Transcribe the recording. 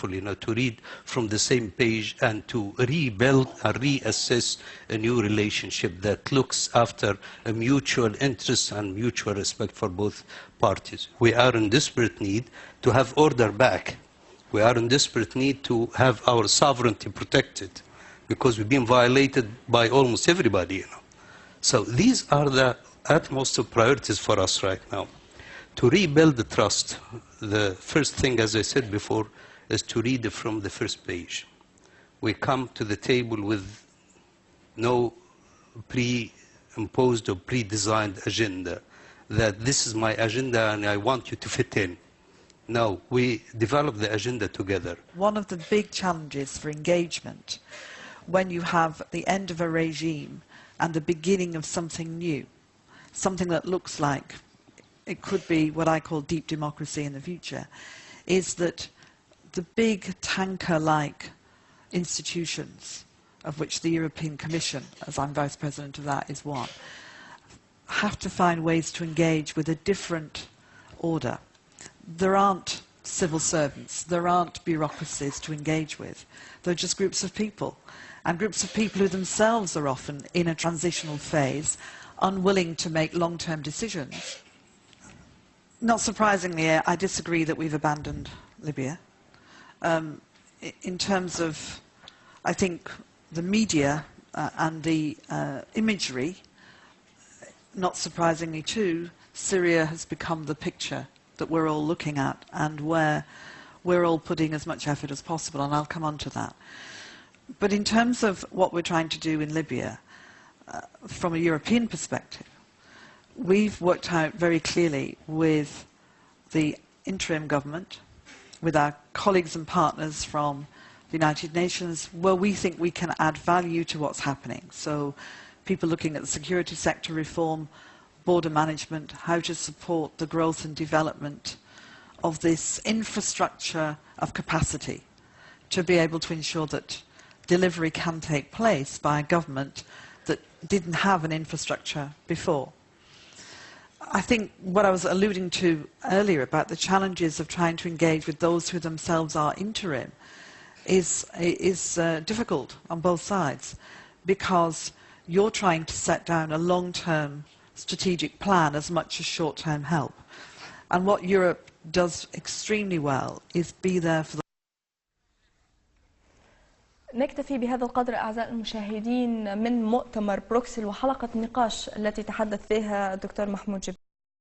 to read from the same page and to rebuild and reassess a new relationship that looks after a mutual interest and mutual respect for both parties. We are in desperate need to have order back. We are in desperate need to have our sovereignty protected because we've been violated by almost everybody, So these are the utmost of priorities for us right now. To rebuild the trust, the first thing, as I said before, is to read from the first page. We come to the table with no pre-imposed or pre-designed agenda, that this is my agenda and I want you to fit in. No, we develop the agenda together. One of the big challenges for engagement when you have the end of a regime and the beginning of something new, something that looks like it could be what I call deep democracy in the future, is that the big tanker-like institutions, of which the European Commission, as I'm Vice President of that, is one, have to find ways to engage with a different order. There aren't civil servants, there aren't bureaucracies to engage with. They're just groups of people, and groups of people who themselves are often in a transitional phase, unwilling to make long-term decisions. Not surprisingly, I disagree that we've abandoned Libya. In terms of, I think, the media and the imagery, not surprisingly too, Syria has become the picture that we're all looking at and where we're all putting as much effort as possible, and I'll come on to that. But in terms of what we're trying to do in Libya, from a European perspective, we've worked out very clearly with the interim government, with our colleagues and partners from the United Nations, where we think we can add value to what's happening. So people looking at the security sector reform, border management, how to support the growth and development of this infrastructure of capacity to be able to ensure that delivery can take place by a government that didn't have an infrastructure before. I think what I was alluding to earlier about the challenges of trying to engage with those who themselves are interim is difficult on both sides, because you're trying to set down a long-term strategic plan as much as short-term help. And what Europe does extremely well is be there for the نكتفي بهذا القدر أعزائي المشاهدين من مؤتمر بروكسل وحلقة النقاش التي تحدث فيها الدكتور محمود جبريل.